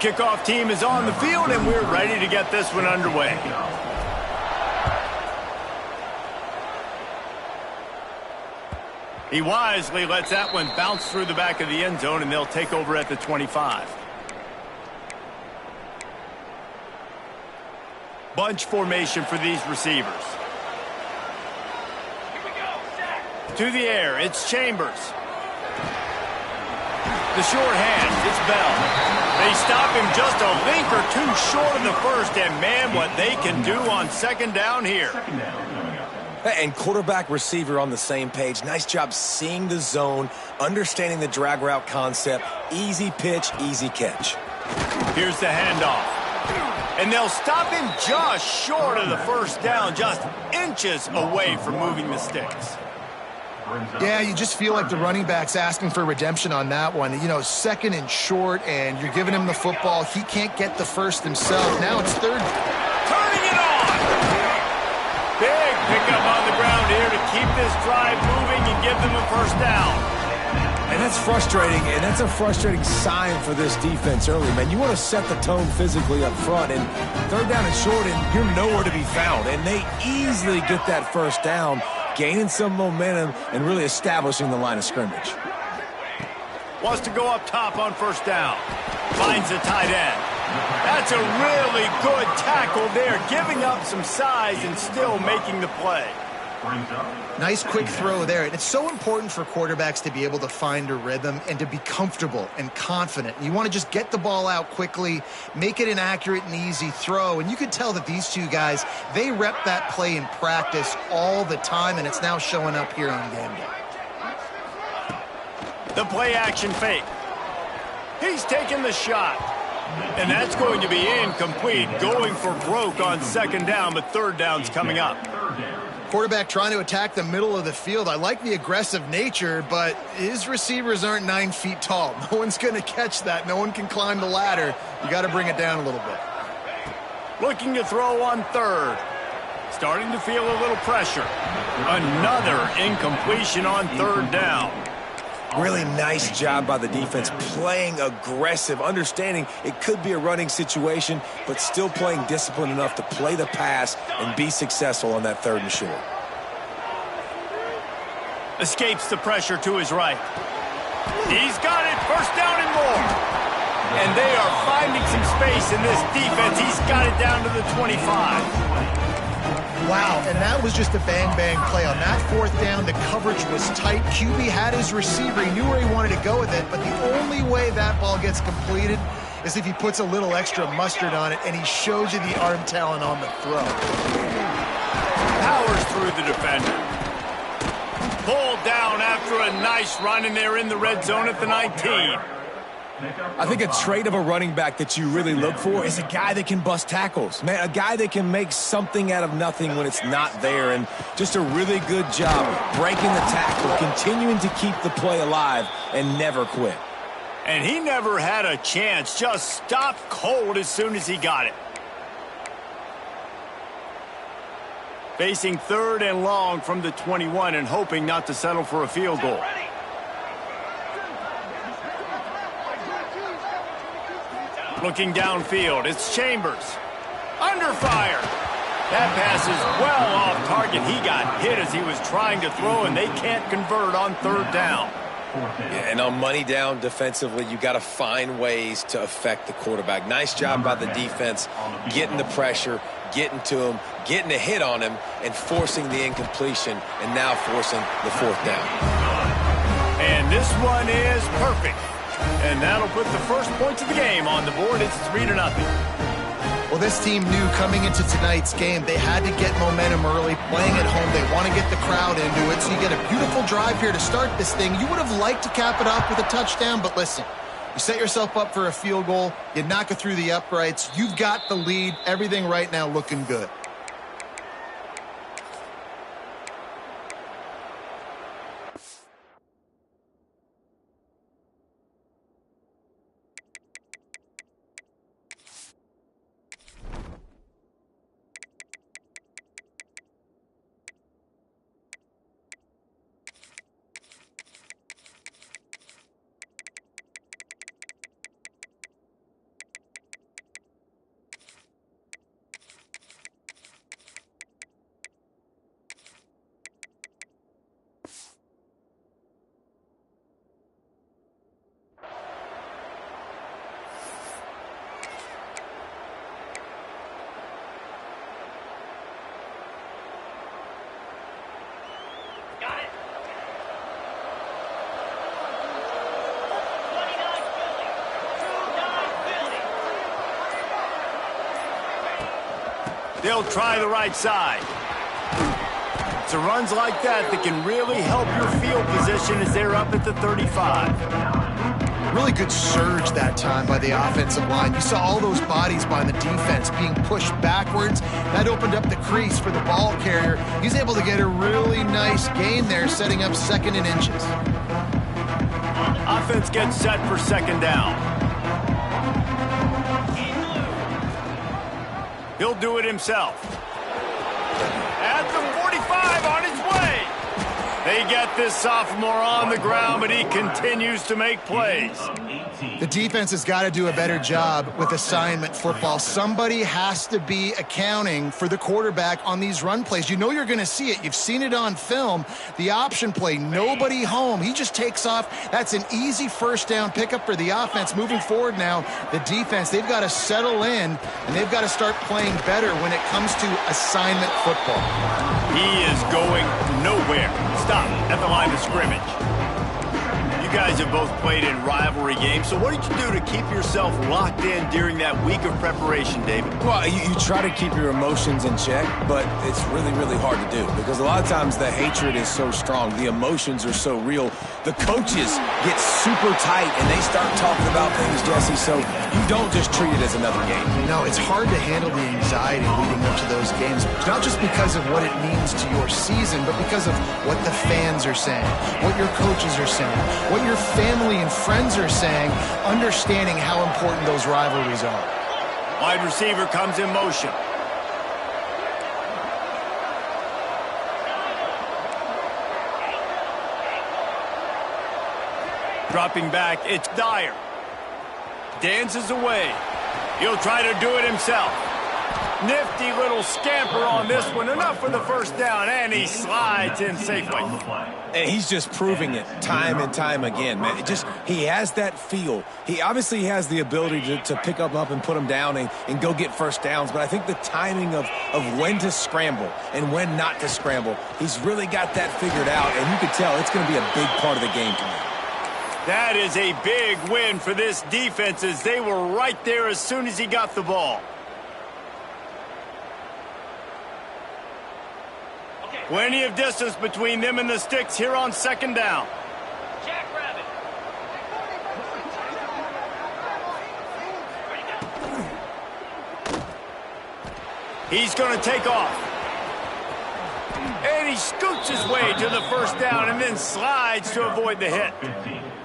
kickoff team is on the field, and we're ready to get this one underway. He wisely lets that one bounce through the back of the end zone, and they'll take over at the 25. Bunch formation for these receivers. To the air, it's Chambers. The short hand, it's Bell. They stop him just a link or two short of the first, and man, what they can do on second down here. And quarterback receiver on the same page. Nice job seeing the zone, understanding the drag route concept. Easy pitch, easy catch. Here's the handoff. And they'll stop him just short of the first down, just inches away from moving the sticks. Yeah, you just feel like the running back's asking for redemption on that one. You know, second and short, and you're giving him the football. He can't get the first himself. Now it's third. Turning it on! Big pickup on the ground here to keep this drive moving and give them a first down. And that's frustrating, and that's a frustrating sign for this defense early, man. You want to set the tone physically up front, and third down and short, and you're nowhere to be found. And they easily get that first down, gaining some momentum and really establishing the line of scrimmage. Wants to go up top on first down. Finds the tight end. That's a really good tackle there, giving up some size and still making the play. Nice quick throw there. And it's so important for quarterbacks to be able to find a rhythm and to be comfortable and confident. You want to just get the ball out quickly, make it an accurate and easy throw. And you can tell that these two guys, they rep that play in practice all the time, and it's now showing up here on game day. The play action fake. He's taking the shot. And that's going to be incomplete, going for broke on second down, but third down's coming up. Quarterback trying to attack the middle of the field. I like the aggressive nature, but his receivers aren't 9 feet tall. No one's going to catch that. No one can climb the ladder. You got to bring it down a little bit. Looking to throw on third. Starting to feel a little pressure. Another incompletion on third down. Really nice job by the defense, playing aggressive, understanding it could be a running situation, but still playing disciplined enough to play the pass and be successful on that third and short. Escapes the pressure to his right. He's got it, first down and more. And they are finding some space in this defense. He's got it down to the 25. Wow, and that was just a bang-bang play. On that fourth down, the coverage was tight. QB had his receiver. He knew where he wanted to go with it, but the only way that ball gets completed is if he puts a little extra mustard on it, and he shows you the arm talent on the throw. Powers through the defender. Pulled down after a nice run, and they're in the red zone at the 19. I think a trait of a running back that you really look for is a guy that can bust tackles. Man, a guy that can make something out of nothing when it's not there. And just a really good job breaking the tackle, continuing to keep the play alive, and never quit. And he never had a chance, just stopped cold as soon as he got it. Facing third and long from the 21 and hoping not to settle for a field goal. Looking downfield, it's Chambers. Under fire. That pass is well off target. He got hit as he was trying to throw, and they can't convert on third down. Yeah, and on money down defensively, you got to find ways to affect the quarterback. Nice job by the defense, getting the pressure, getting to him, getting a hit on him, and forcing the incompletion, and now forcing the fourth down. And this one is perfect. And that'll put the first points of the game on the board. It's 3-0. Well, this team knew coming into tonight's game they had to get momentum early, playing at home. They want to get the crowd into it, so you get a beautiful drive here to start this thing. You would have liked to cap it off with a touchdown, but listen, you set yourself up for a field goal, you knock it through the uprights, you've got the lead, everything right now looking good. They'll try the right side. It's the runs like that that can really help your field position as they're up at the 35. Really good surge that time by the offensive line. You saw all those bodies by the defense being pushed backwards. That opened up the crease for the ball carrier. He's able to get a really nice gain there, setting up 2nd and inches. Offense gets set for 2nd down. He'll do it himself. At the 45, on his way. They get this sophomore on the ground, but he continues to make plays. The defense has got to do a better job with assignment football. Somebody has to be accounting for the quarterback on these run plays. You know you're going to see it. You've seen it on film. The option play, nobody home. He just takes off. That's an easy 1st down pickup for the offense. Moving forward now, the defense, they've got to settle in, and they've got to start playing better when it comes to assignment football. He is going nowhere. Stop at the line of scrimmage. You guys have both played in rivalry games, so what did you do to keep yourself locked in during that week of preparation, David? Well, you try to keep your emotions in check, but it's really, really hard to do because a lot of times the hatred is so strong. The emotions are so real. The coaches get super tight, and they start talking about things, Jesse, so you don't just treat it as another game. No, it's hard to handle the anxiety leading up to those games, not just because of what it means to your season, but because of what the fans are saying, what your coaches are saying, what your family and friends are saying, understanding how important those rivalries are. Wide receiver comes in motion. Dropping back, it's Dyer. Dances away. He'll try to do it himself. Nifty little scamper on this one. Enough for the 1st down, and he slides in safely. And he's just proving it time and time again, man. He has that feel. He obviously has the ability to pick up and put him down and go get 1st downs, but I think the timing of when to scramble and when not to scramble, he's really got that figured out, and you can tell it's going to be a big part of the game tonight. That is a big win for this defense as they were right there as soon as he got the ball. Plenty of distance between them and the sticks here on 2nd down. Jackrabbit. He's going to take off. And he scoots his way to the 1st down and then slides to avoid the hit.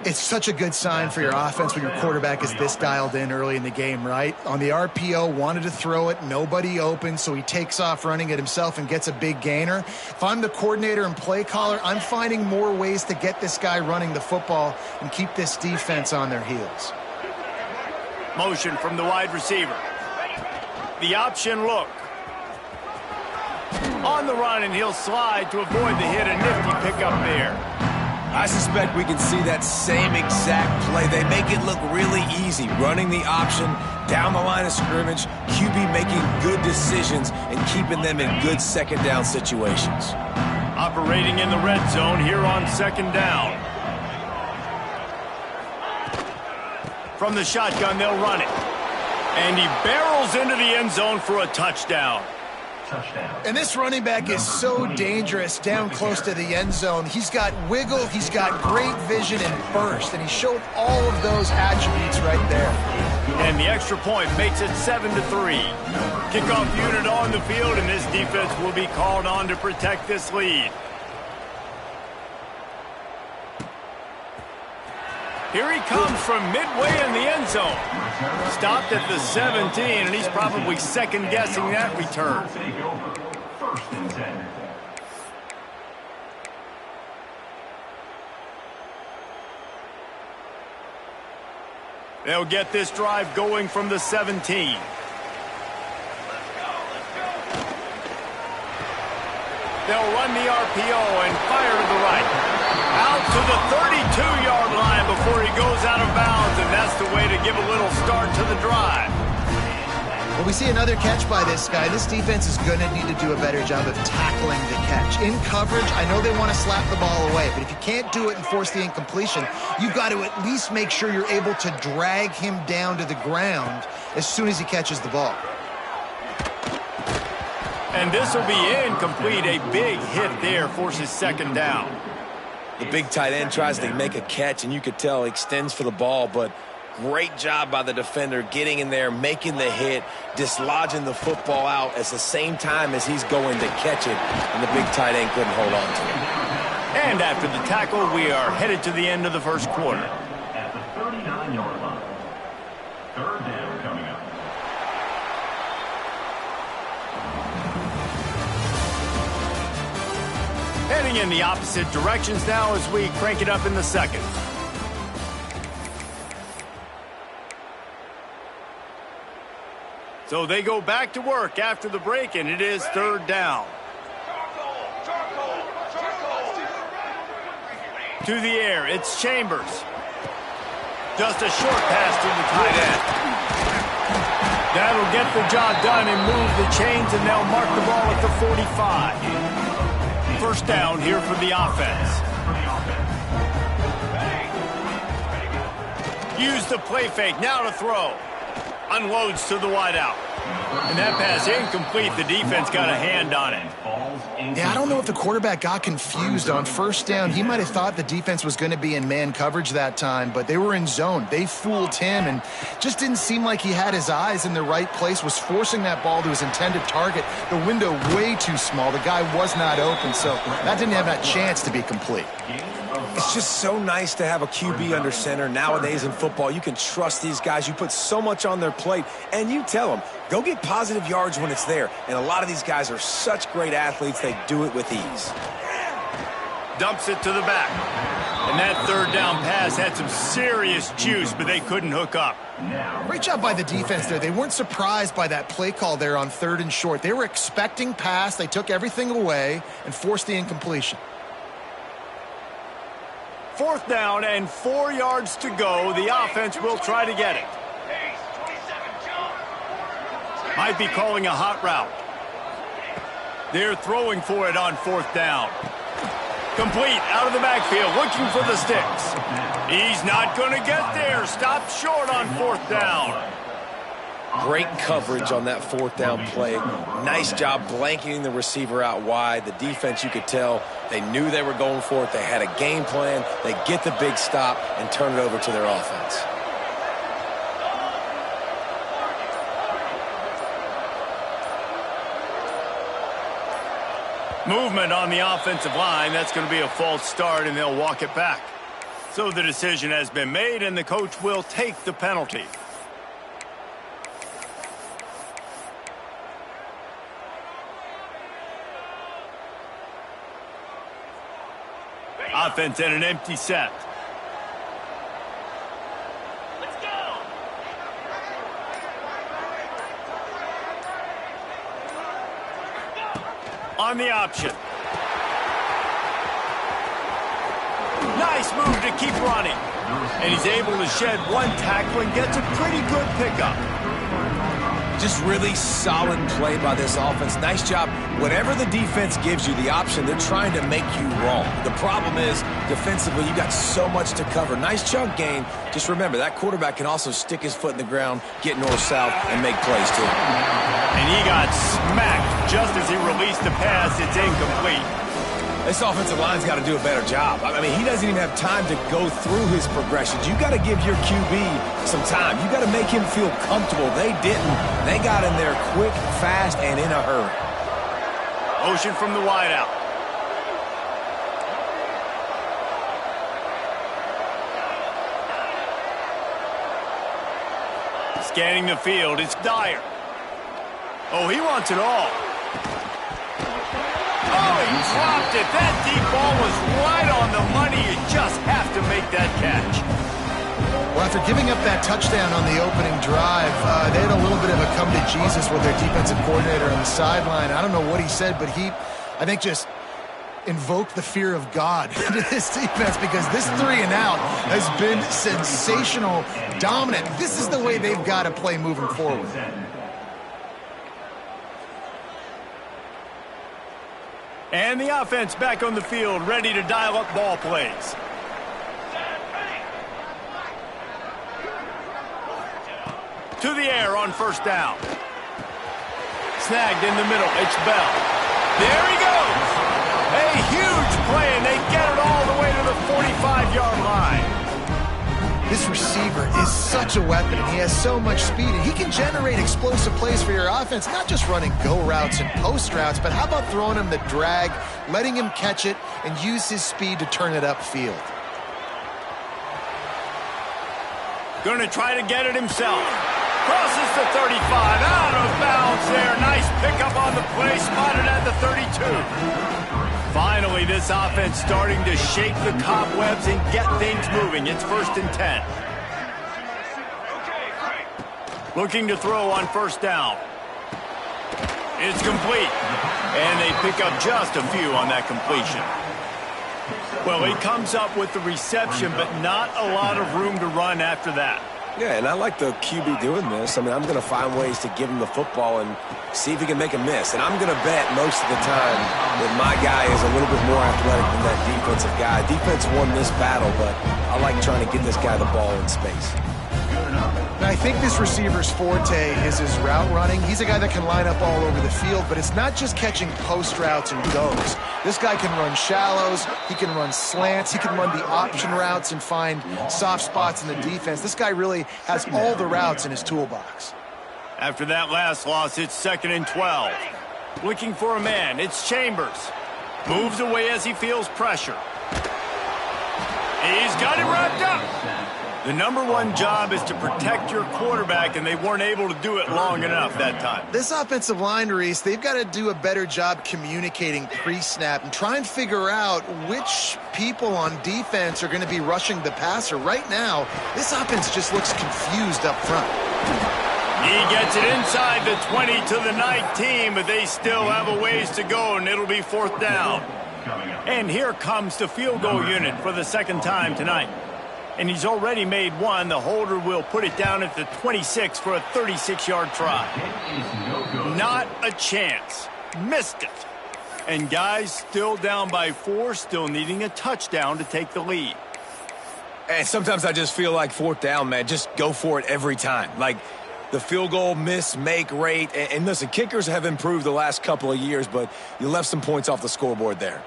It's such a good sign for your offense when your quarterback is this dialed in early in the game, right? On the RPO, wanted to throw it, nobody open, so he takes off running it himself and gets a big gainer. If I'm the coordinator and play caller, I'm finding more ways to get this guy running the football and keep this defense on their heels. Motion from the wide receiver. The option look. On the run, and he'll slide to avoid the hit. A nifty pickup there. I suspect we can see that same exact play. They make it look really easy, running the option down the line of scrimmage, QB making good decisions and keeping them in good 2nd down situations. Operating in the red zone here on 2nd down. From the shotgun, they'll run it. And he barrels into the end zone for a touchdown. And this running back is so dangerous down close to the end zone. He's got wiggle, he's got great vision and burst, and he showed all of those attributes right there. And the extra point makes it 7-3. Kickoff unit on the field, and this defense will be called on to protect this lead. Here he comes from midway in the end zone. Stopped at the 17, and he's probably second-guessing that return. They'll get this drive going from the 17. They'll run the RPO and fire to the right. Out to the 32-yard line before he goes out of bounds, and that's the way to give a little start to the drive. Well, we see another catch by this guy. This defense is going to need to do a better job of tackling the catch. In coverage, I know they want to slap the ball away, but if you can't do it and force the incompletion, you've got to at least make sure you're able to drag him down to the ground as soon as he catches the ball. And this will be incomplete. A big hit there forces second down. The big tight end tries to make a catch, and you could tell he extends for the ball, but great job by the defender getting in there, making the hit, dislodging the football out at the same time as he's going to catch it, and the big tight end couldn't hold on to it. And after the tackle, we are headed to the end of the first quarter. At the 39-yard line. Third down coming up. Heading in the opposite directions now as we crank it up in the second. So they go back to work after the break, and it is third down. To the air, it's Chambers. Just a short pass to the tight end. That'll get the job done and move the chains, and they'll mark the ball at the 45. First down here for the offense. Use the play fake, now to throw. Unloads to the wideout. And that pass incomplete. The defense got a hand on it. Yeah, I don't know if the quarterback got confused on first down. He might have thought the defense was going to be in man coverage that time, but they were in zone. They fooled him and just didn't seem like he had his eyes in the right place, was forcing that ball to his intended target. The window way too small. The guy was not open, so that didn't have that chance to be complete. It's just so nice to have a QB under center. Nowadays in football, you can trust these guys. You put so much on their plate, and you tell them, go get positive yards when it's there. And a lot of these guys are such great athletes, they do it with ease. Dumps it to the back. And that third down pass had some serious juice, but they couldn't hook up. Great job by the defense there. They weren't surprised by that play call there on third and short. They were expecting pass. They took everything away and forced the incompletion. Fourth down and 4 yards to go. The offense will try to get it. Might be calling a hot route. They're throwing for it on fourth down. Complete out of the backfield, looking for the sticks. He's not going to get there. Stopped short on fourth down. Great coverage on that fourth down play. Nice job blanketing the receiver out wide. The defense, you could tell, they knew they were going for it. They had a game plan. They get the big stop and turn it over to their offense. Movement on the offensive line. That's going to be a false start, and they'll walk it back. So the decision has been made, and the coach will take the penalty. Offense in an empty set. Let's go. On the option. Nice move to keep running. And he's able to shed one tackle and gets a pretty good pickup. Just really solid play by this offense. Nice job. Whatever the defense gives you the option, they're trying to make you wrong. The problem is, defensively, you got so much to cover. Nice chunk gain. Just remember, that quarterback can also stick his foot in the ground, get north-south, and make plays too. And he got smacked just as he released the pass. It's incomplete. This offensive line's got to do a better job. I mean, he doesn't even have time to go through his progressions. You got to give your QB some time. You got to make him feel comfortable. They didn't. They got in there quick, fast, and in a hurry. Motion from the wideout. Scanning the field, it's Dyer. Oh, he wants it all. Oh, he dropped it. That deep ball was right on the money. You just have to make that catch. Well, after giving up that touchdown on the opening drive, they had a little bit of a come to Jesus with their defensive coordinator on the sideline. I don't know what he said, but he, I think, just invoked the fear of God into this defense, because this 3 and out has been sensational, dominant. This is the way they've got to play moving forward. And the offense back on the field, ready to dial up ball plays. To the air on first down. snagged in the middle. It's Bell. There he goes. A huge play, and they get it all the way to the 45-yard line. This receiver is such a weapon. He has so much speed, and he can generate explosive plays for your offense, not just running go routes and post routes, but how about throwing him the drag, letting him catch it, and use his speed to turn it upfield. Going to try to get it himself. Crosses the 35, out of bounds there. Nice pickup on the play, spotted at the 32. Finally, this offense starting to shake the cobwebs and get things moving. It's 1st and 10. Looking to throw on 1st down. It's complete. And they pick up just a few on that completion. Well, he comes up with the reception, but not a lot of room to run after that. Yeah, and I like the QB doing this. I mean, I'm going to find ways to give him the football and see if he can make a miss. And I'm going to bet most of the time that my guy is a little bit more athletic than that defensive guy. Defense won this battle, but I like trying to get this guy the ball in space. Now, I think this receiver's forte is his route running. He's a guy that can line up all over the field, but it's not just catching post routes and goes. This guy can run shallows, he can run slants, he can run the option routes and find soft spots in the defense. This guy really has all the routes in his toolbox. After that last loss, it's 2nd and 12. Looking for a man, it's Chambers. Moves away as he feels pressure. He's got it wrapped up. The #1 job is to protect your quarterback, and they weren't able to do it long enough that time. This offensive line, Reese, they've got to do a better job communicating pre-snap and try and figure out which people on defense are going to be rushing the passer. Right now, this offense just looks confused up front. He gets it inside the 20 to the 19, but they still have a ways to go, and it'll be 4th down. And here comes the field goal unit for the 2nd time tonight. And he's already made one. The holder will put it down at the 26 for a 36-yard try. Not a chance. Missed it. And guys still down by 4, still needing a touchdown to take the lead. And sometimes I just feel like 4th down, man, just go for it every time. Like the field goal miss-make rate. And listen, kickers have improved the last couple of years, but you left some points off the scoreboard there.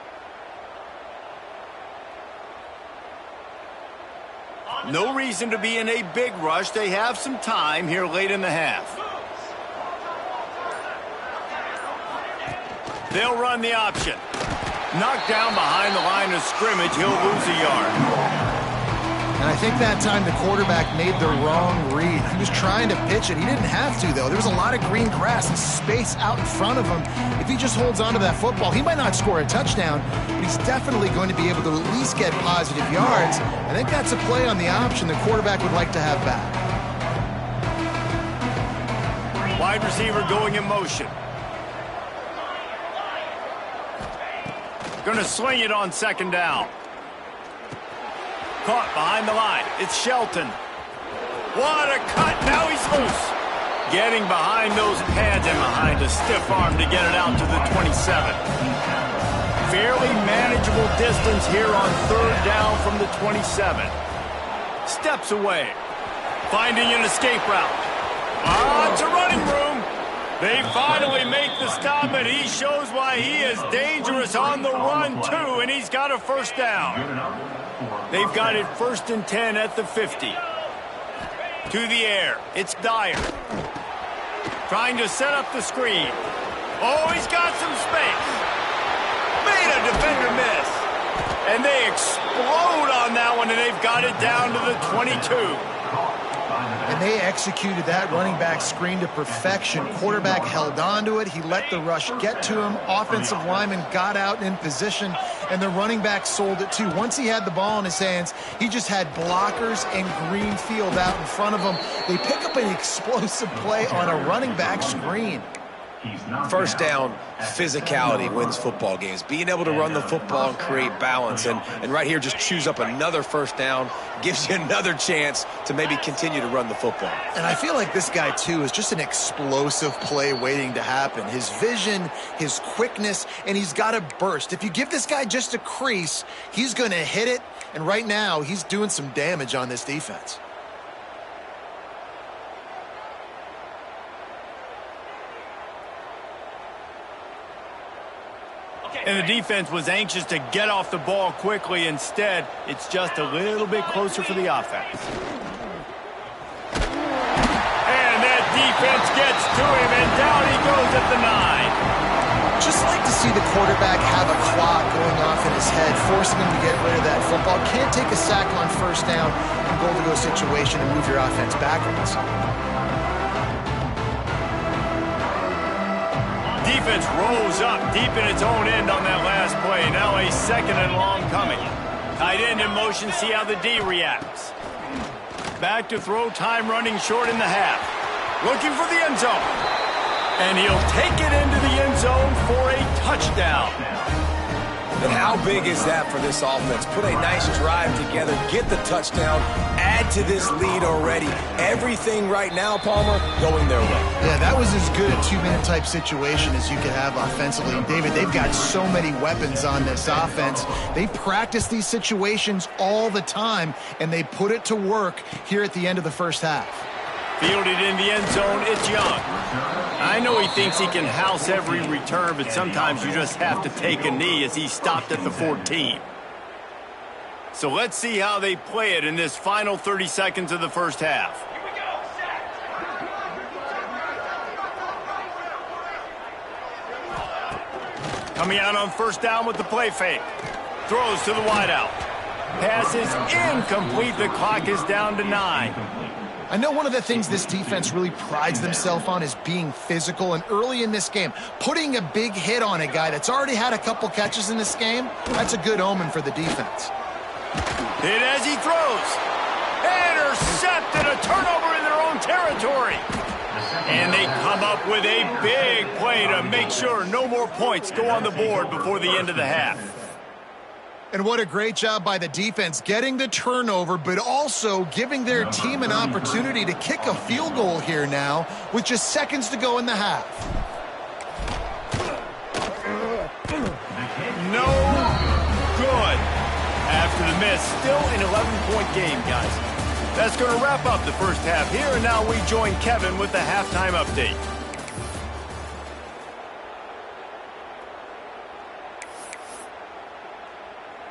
No reason to be in a big rush. They have some time here late in the half. They'll run the option. Knocked down behind the line of scrimmage. He'll lose a yard. And I think that time the quarterback made the wrong read. He was trying to pitch it. He didn't have to, though. There was a lot of green grass and space out in front of him. If he just holds on to that football, he might not score a touchdown, but he's definitely going to be able to at least get positive yards. I think that's a play on the option the quarterback would like to have back. Wide receiver going in motion. Going to sling it on 2nd down. Caught behind the line. It's Shelton. What a cut. Now he's loose. Getting behind those pads and behind a stiff arm to get it out to the 27. Fairly manageable distance here on 3rd down from the 27. Steps away. Finding an escape route. It's a running room. They finally make the stop, and he shows why he is dangerous on the run, too, and he's got a 1st down. They've got it 1st and 10 at the 50. To the air. It's Dyer. Trying to set up the screen. Oh, he's got some space. Made a defender miss. And they explode on that one, and they've got it down to the 22. And they executed that running back screen to perfection. Quarterback held on to it. He let the rush get to him. Offensive lineman got out in position, and the running back sold it too. Once he had the ball in his hands, he just had blockers and green field out in front of him. They pick up an explosive play on a running back screen. 1st down, physicality wins football games. Being able to run the football and create balance. And right here, just choose up another 1st down, gives you another chance to maybe continue to run the football. And I feel like this guy, too, is just an explosive play waiting to happen. His vision, his quickness, and he's got a burst. If you give this guy just a crease, he's going to hit it. And right now, he's doing some damage on this defense. And the defense was anxious to get off the ball quickly. Instead, it's just a little bit closer for the offense. And that defense gets to him, and down he goes at the 9. Just like to see the quarterback have a clock going off in his head, forcing him to get rid of that football. Can't take a sack on first down in goal-to-go situation and move your offense backwards. Defense rolls up deep in its own end on that last play. Now a 2nd and long coming. Tight end in motion, see how the D reacts. Back to throw, time running short in the half. Looking for the end zone. And he'll take it into the end zone for a touchdown. And how big is that for this offense? Put a nice drive together, get the touchdown, add to this lead already. Everything right now, Palmer, going their way. Yeah, that was as good a 2-minute type situation as you could have offensively. And David, they've got so many weapons on this offense. They practice these situations all the time, and they put it to work here at the end of the first half. Fielded in the end zone, it's Young. I know he thinks he can house every return, but sometimes you just have to take a knee as he stopped at the 14. So let's see how they play it in this final 30 seconds of the first half. Coming out on first down with the play fake. Throws to the wideout. Pass is incomplete. The clock is down to 9. I know one of the things this defense really prides themselves on is being physical, and early in this game, putting a big hit on a guy that's already had a couple catches in this game, that's a good omen for the defense. Hit as he throws. Intercepted, a turnover in their own territory. And they come up with a big play to make sure no more points go on the board before the end of the half. And what a great job by the defense getting the turnover, but also giving their team an opportunity to kick a field goal here now with just seconds to go in the half. No good. After the miss, still an 11-point game, guys. That's going to wrap up the first half here, and now we join Kevin with the halftime update.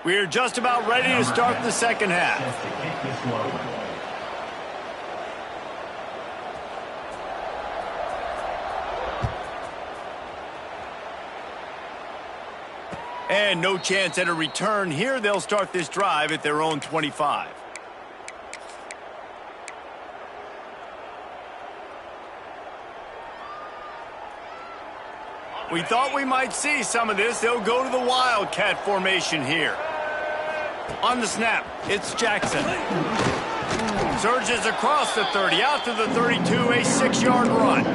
We're just about ready to start the second half. And no chance at a return here. They'll start this drive at their own 25. We thought we might see some of this. They'll go to the Wildcat formation here. On the snap, it's Jackson. Surges across the 30, out to the 32, a 6-yard run.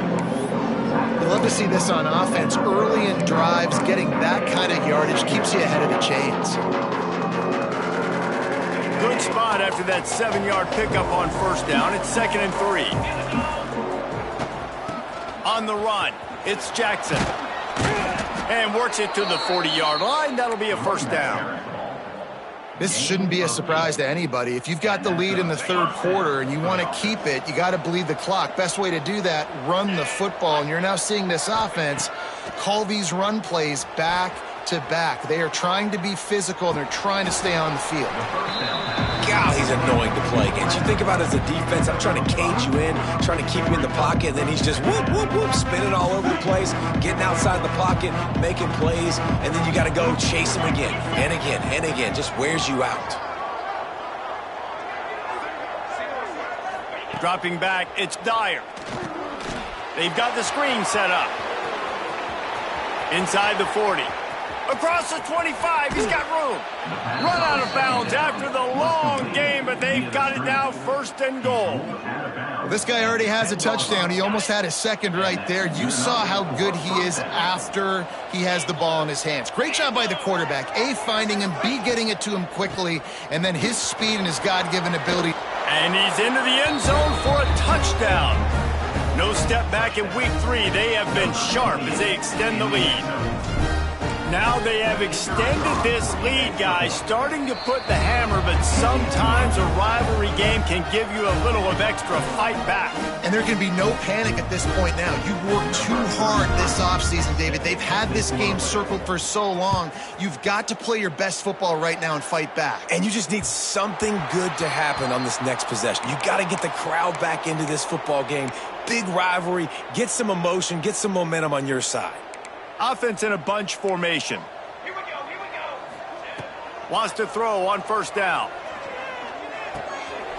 You love to see this on offense. Early in drives, getting that kind of yardage keeps you ahead of the chains. Good spot after that 7-yard pickup on first down. It's 2nd and 3. On the run, it's Jackson. And works it to the 40-yard line. That'll be a first down. This shouldn't be a surprise to anybody. If you've got the lead in the third quarter and you want to keep it, you got to bleed the clock. Best way to do that, run the football. And you're now seeing this offense call these run plays back to back. They are trying to be physical, and they're trying to stay on the field. God, he's annoying to play against. You think about it as a defense, I'm trying to cage you in, trying to keep you in the pocket, and then he's just whoop, whoop, whoop, spinning all over the place, getting outside the pocket, making plays, and then you got to go chase him again and again and again. Just wears you out. Dropping back, it's Dyer. They've got the screen set up. Inside the 40. Across the 25, he's got room. Run out of bounds after the long game, but they've got it now 1st and goal. Well, this guy already has a touchdown. He almost had his second right there. You saw how good he is after he has the ball in his hands. Great job by the quarterback. A, finding him, B, getting it to him quickly, and then his speed and his God-given ability. And he's into the end zone for a touchdown. No step back in week 3. They have been sharp as they extend the lead. Now they have extended this lead, guys, starting to put the hammer, but sometimes a rivalry game can give you a little of extra fight back. And there can be no panic at this point now. You've worked too hard this offseason, David. They've had this game circled for so long. You've got to play your best football right now and fight back. And you just need something good to happen on this next possession. You got to get the crowd back into this football game. Big rivalry, get some emotion, get some momentum on your side. Offense in a bunch formation. Here we go. Wants to throw on first down.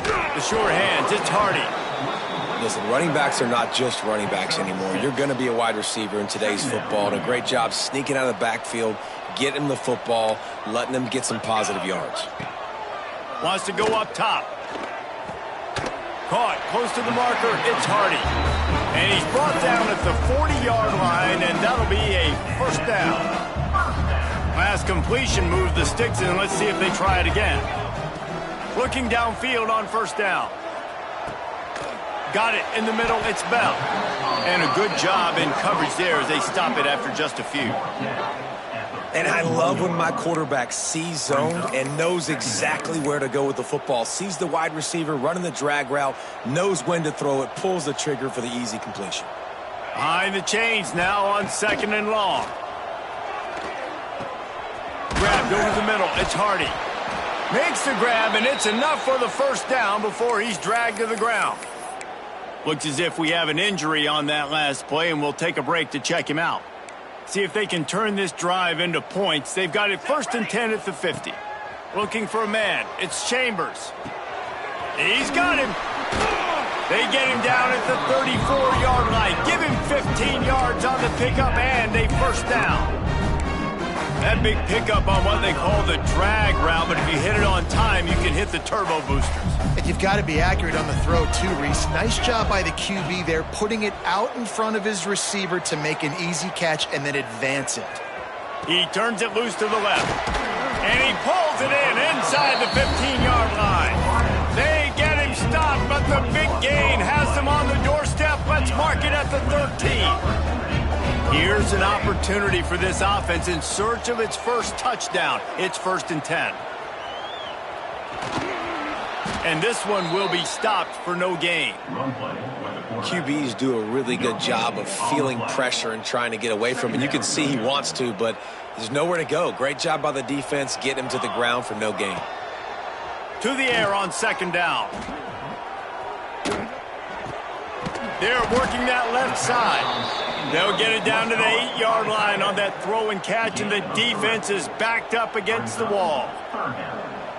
The sure hands, it's Hardy. Listen, running backs are not just running backs anymore. You're going to be a wide receiver in today's football. And a great job sneaking out of the backfield, getting the football, letting them get some positive yards. Wants to go up top. Caught close to the marker, it's Hardy. And he's brought down at the 40-yard line, and that'll be a first down. Last completion moved the sticks in. Let's see if they try it again. Looking downfield on first down. Got it in the middle, it's Bell. And a good job in coverage there as they stop it after just a few. And I love when my quarterback sees zone and knows exactly where to go with the football. Sees the wide receiver running the drag route, knows when to throw it, pulls the trigger for the easy completion. Behind the chains now on second and long. Grabbed over the middle, it's Hardy. Makes the grab, and it's enough for the first down before he's dragged to the ground. Looks as if we have an injury on that last play, and we'll take a break to check him out. See if they can turn this drive into points. They've got it 1st and 10 at the 50. Looking for a man. It's Chambers. He's got him. They get him down at the 34-yard line. Give him 15 yards on the pickup and a first down. That big pickup on what they call the drag route, but if you hit it on time, you can hit the turbo boosters. And you've got to be accurate on the throw too, Reese. Nice job by the QB there, putting it out in front of his receiver to make an easy catch and then advance it. He turns it loose to the left, and he pulls it in inside the 15-yard line. They get him stopped, but the big gain has them on the doorstep. Let's mark it at the 13. Here's an opportunity for this offense in search of its first touchdown. It's 1st and 10. And this one will be stopped for no gain. QBs do a really good job of feeling pressure and trying to get away from it. You can see he wants to, but there's nowhere to go. Great job by the defense, getting him to the ground for no gain. To the air on second down. They're working that left side. They'll get it down to the 8-yard line on that throw and catch, and the defense is backed up against the wall.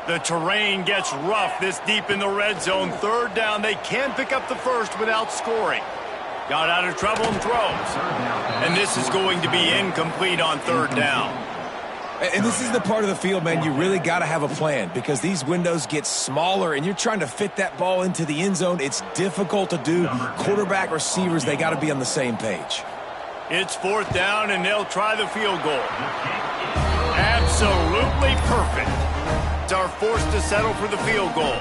The terrain gets rough this deep in the red zone. 3rd down, they can pick up the first without scoring. Got out of trouble and throws. And this is going to be incomplete on 3rd down. And this is the part of the field, man, you really got to have a plan because these windows get smaller and you're trying to fit that ball into the end zone. It's difficult to do. Quarterback, receivers, they got to be on the same page. It's 4th down, and they'll try the field goal. Absolutely perfect. Are forced to settle for the field goal.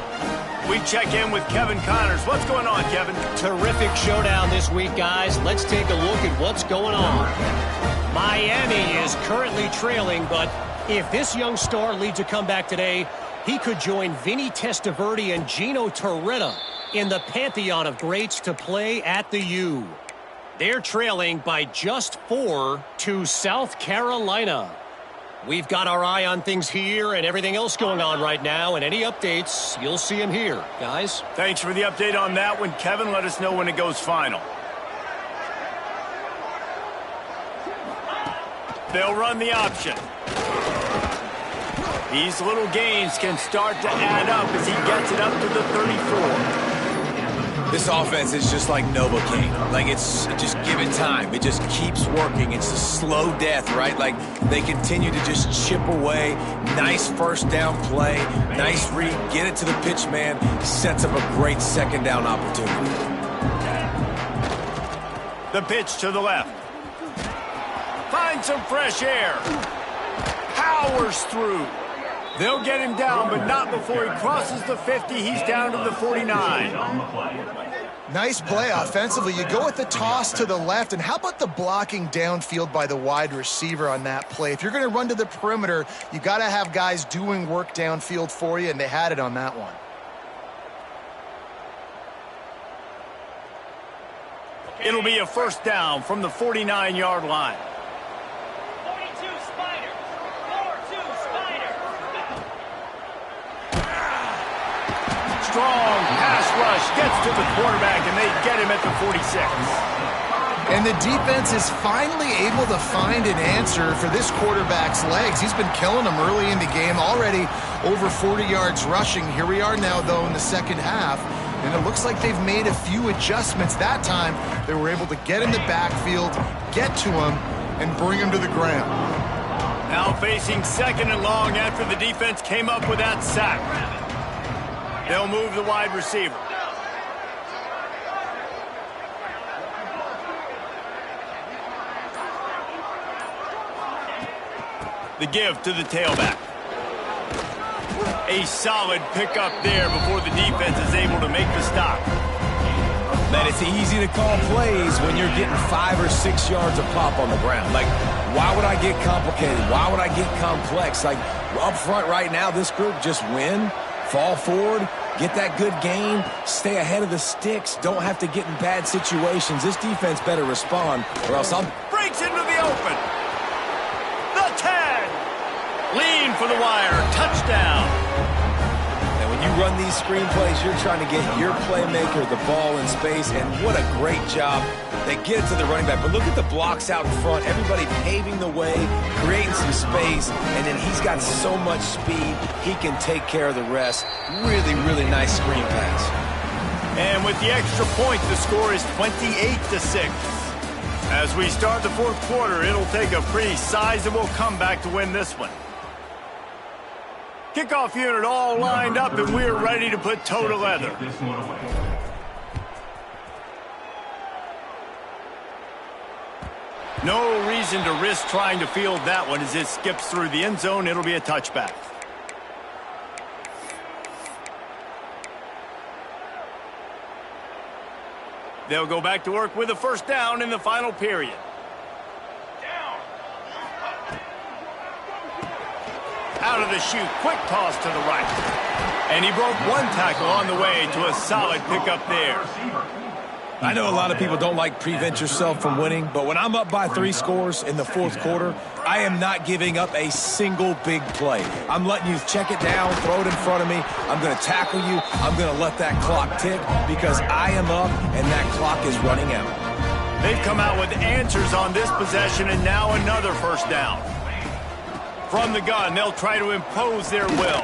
We check in with Kevin Connors. What's going on, Kevin? Terrific showdown this week, guys. Let's take a look at what's going on. Miami is currently trailing, but if this young star leads a comeback today, he could join Vinny Testaverde and Gino Torretta in the pantheon of greats to play at the U. They're trailing by just 4 to South Carolina. We've got our eye on things here and everything else going on right now, and any updates, you'll see them here, guys. Thanks for the update on that one, Kevin. Let us know when it goes final. They'll run the option. These little gains can start to add up as he gets it up to the 34. This offense is just like Novocaine. Like, it's just give it time. It just keeps working. It's a slow death, right? Like, they continue to just chip away. Nice first down play. Nice read. Get it to the pitch man. Sets up a great second down opportunity. The pitch to the left. Find some fresh air. Powers through. They'll get him down, but not before he crosses the 50. He's down to the 49. Nice play offensively. You go with the toss to the left, and how about the blocking downfield by the wide receiver on that play? If you're going to run to the perimeter, you got to have guys doing work downfield for you, and they had it on that one. It'll be a first down from the 49-yard line. 42 Spider. 4-2 Spider. Strong pass rush gets to the quarterback, and they get him at the 46. And the defense is finally able to find an answer for this quarterback's legs. He's been killing them early in the game, already over 40 yards rushing. Here we are now, though, in the second half. And it looks like they've made a few adjustments. That time, they were able to get in the backfield, get to him, and bring him to the ground. Now facing second and long after the defense came up with that sack. They'll move the wide receiver. The give to the tailback. A solid pickup there before the defense is able to make the stop. Man, it's easy to call plays when you're getting 5 or 6 yards of pop on the ground. Like, why would I get complicated? Why would I get complex? Like, up front right now, this group just win, fall forward, get that good game, stay ahead of the sticks, don't have to get in bad situations. This defense better respond, or else I'll... Breaks into the open. The 10. Lean for the wire. Touchdown. And when you run these screenplays, you're trying to get your playmaker the ball in space, and what a great job. They get it to the running back, but look at the blocks out in front. Everybody paving the way, creating some space, and then he's got so much speed, he can take care of the rest. Really, really nice screen pass. And with the extra point, the score is 28-6. As we start the fourth quarter, it'll take a pretty sizable comeback to win this one. Kickoff unit all lined up, and we're ready to put toe to leather. No reason to risk trying to field that one as it skips through the end zone. It'll be a touchback. They'll go back to work with a first down in the final period. Out of the chute, quick toss to the right. And he broke one tackle on the way to a solid pickup there. I know a lot of people don't like prevent yourself from winning, but when I'm up by 3 scores in the fourth quarter, I am not giving up a single big play. I'm letting you check it down, throw it in front of me. I'm going to tackle you. I'm going to let that clock tick because I am up and that clock is running out. They've come out with answers on this possession, and now another first down. From the gun, they'll try to impose their will.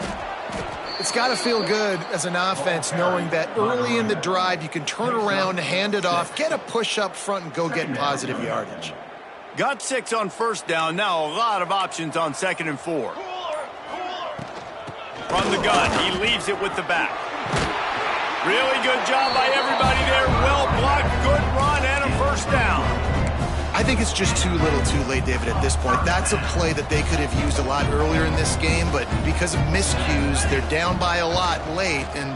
It's got to feel good as an offense knowing that early in the drive you can turn around, hand it off, get a push up front, and go get positive yardage. Got 6 on first down. Now a lot of options on 2nd and 4. From the gun, he leaves it with the back. Really good job by everybody there. Well blocked, good run, and a first down. I think it's just too little too late, David, at this point. That's a play that they could have used a lot earlier in this game, but because of miscues, they're down by a lot late, and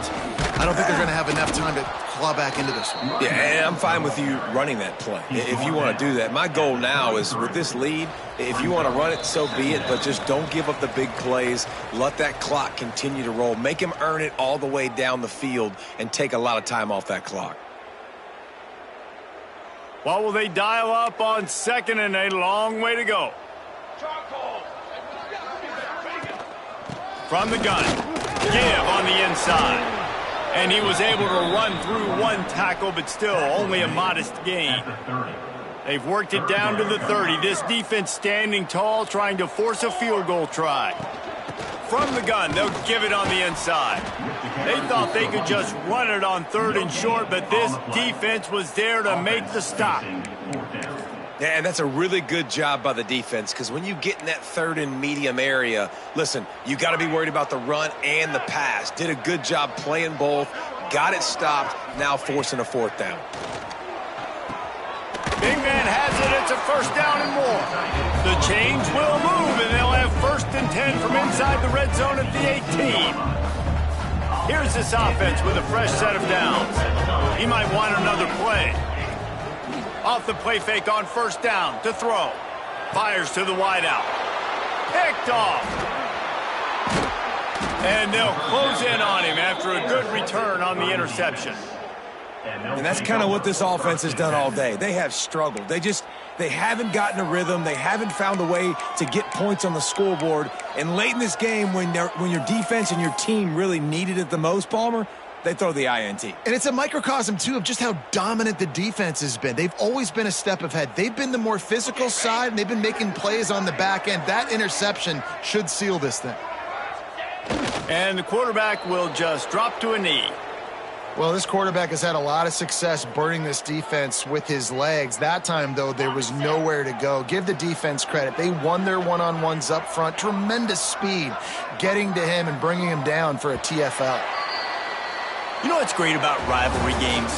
I don't think they're going to have enough time to claw back into this one. Yeah, and I'm fine with you running that play if you want to do that. My goal now is with this lead, if you want to run it, so be it, but just don't give up the big plays. Let that clock continue to roll. Make him earn it all the way down the field and take a lot of time off that clock. What will they dial up on 2nd and a long way to go? From the gun, give on the inside. And he was able to run through one tackle, but still only a modest gain. They've worked it down to the 30. This defense standing tall, trying to force a field goal try. From the gun, they'll give it on the inside. They thought they could just run it on 3rd and short, but this defense was there to make the stop. Yeah, and that's a really good job by the defense because when you get in that 3rd and medium area, listen, you got to be worried about the run and the pass. Did a good job playing both, got it stopped, now forcing a 4th down. Big man has it. It's a first down and more. The chains will move, and they'll have 1st and 10 from inside the red zone at the 18. Here's this offense with a fresh set of downs. He might want another play. Off the play fake on first down to throw. Fires to the wideout. Picked off. And they'll close in on him after a good return on the interception. And that's kind of what this offense has done all day. They have struggled. They haven't gotten a rhythm. They haven't found a way to get points on the scoreboard. And late in this game, when your defense and your team really needed it the most, Palmer, they throw the INT. And it's a microcosm, too, of just how dominant the defense has been. They've always been a step ahead. They've been the more physical side, and they've been making plays on the back end. That interception should seal this thing. And the quarterback will just drop to a knee. Well, this quarterback has had a lot of success burning this defense with his legs. That time, though, there was nowhere to go. Give the defense credit. They won their one-on-ones up front. Tremendous speed getting to him and bringing him down for a TFL. You know what's great about rivalry games?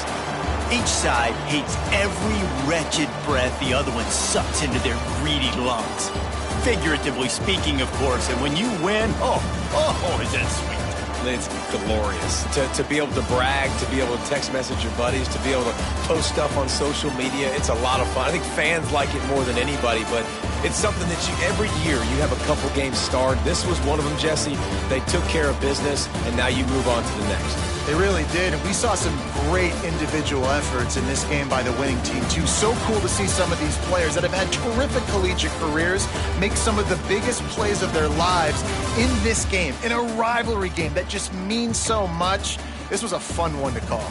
Each side hates every wretched breath the other one sucks into their greedy lungs. Figuratively speaking, of course, and when you win, oh, is that sweet. It's glorious to be able to brag, to be able to text message your buddies, to be able to post stuff on social media. It's a lot of fun. I think fans like it more than anybody, but it's something that every year you have a couple games starred. This was one of them, Jesse. They took care of business, and now you move on to the next. They really did, and we saw some great individual efforts in this game by the winning team, too. So cool to see some of these players that have had terrific collegiate careers make some of the biggest plays of their lives in this game, in a rivalry game that just means so much. This was a fun one to call.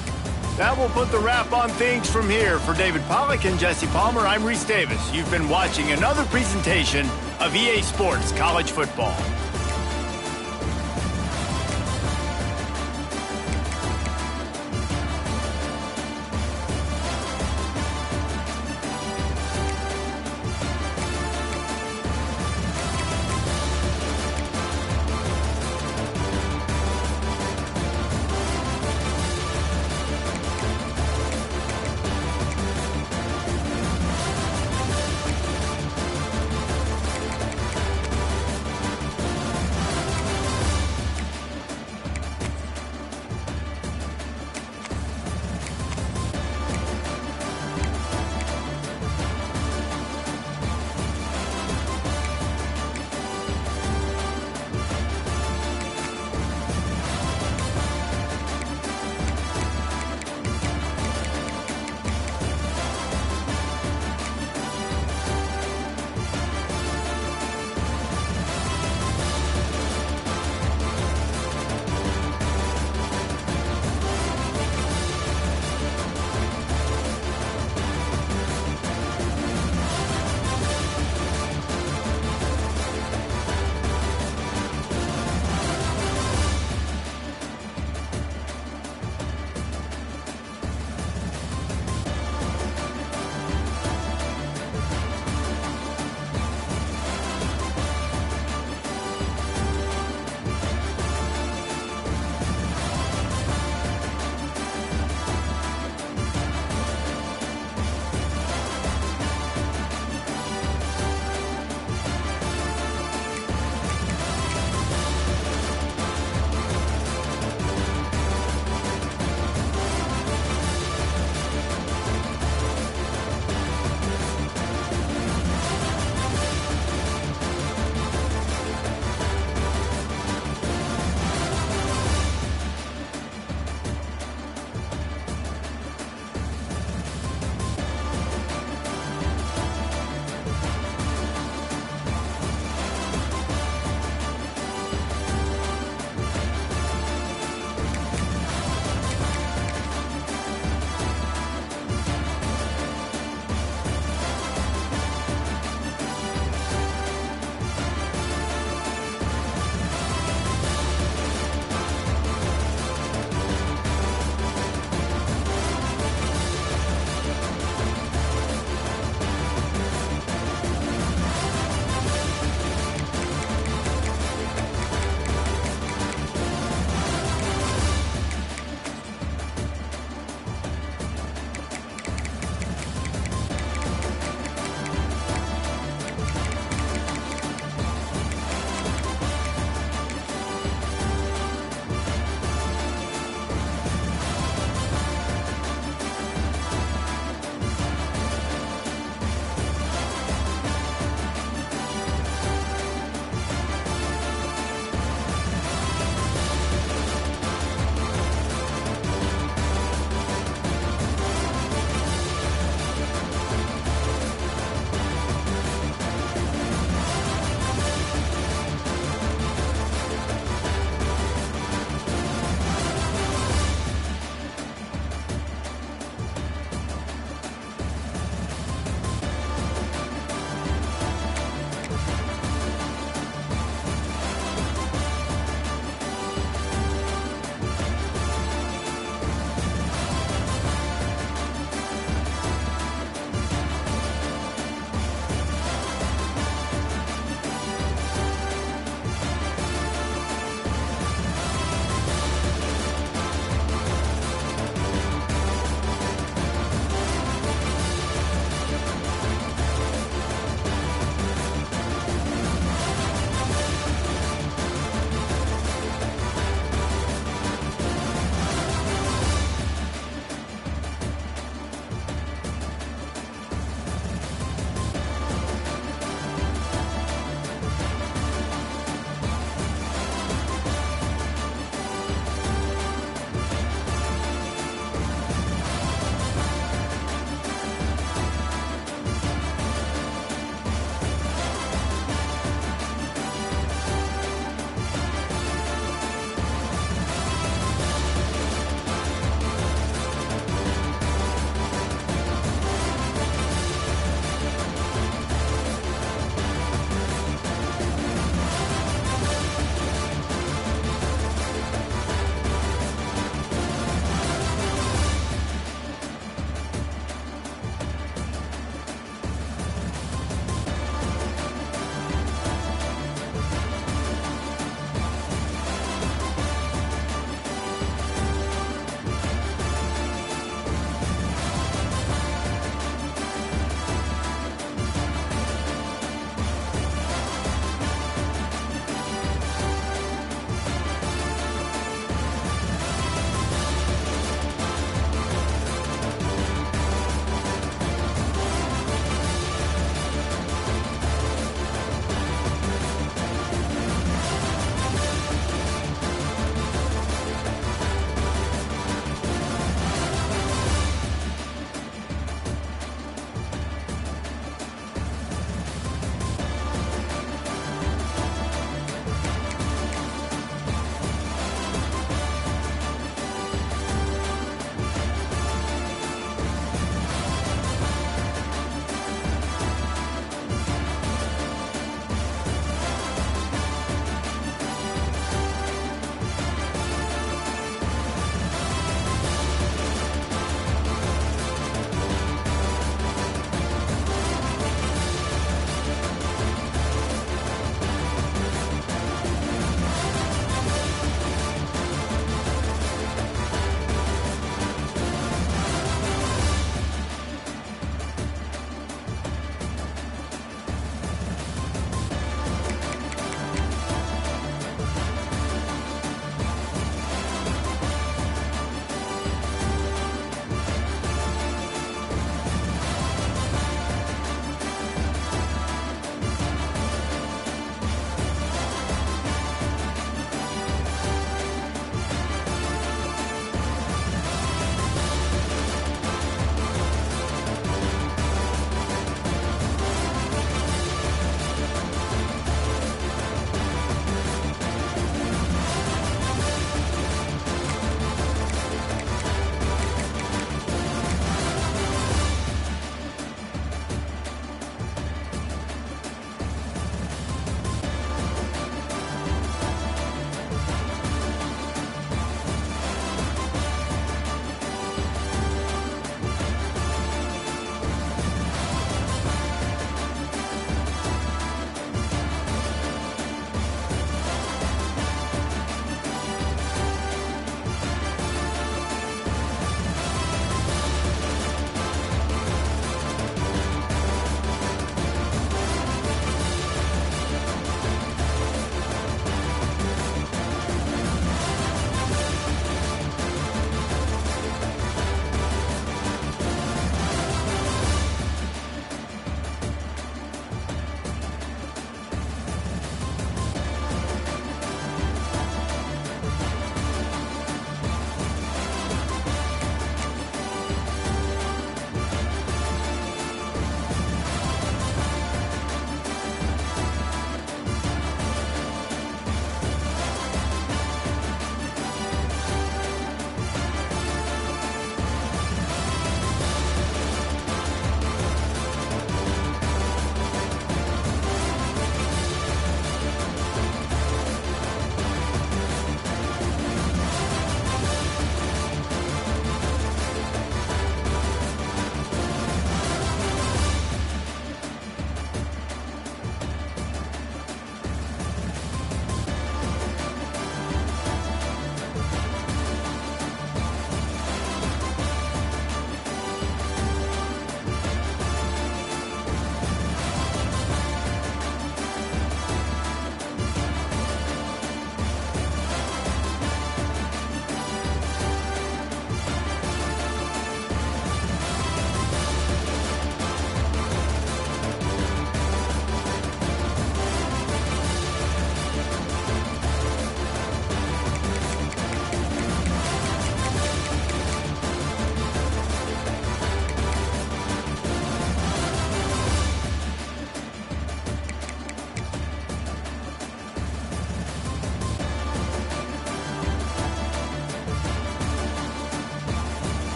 That will put the wrap on things from here. For David Pollack and Jesse Palmer, I'm Reese Davis. You've been watching another presentation of EA Sports College Football.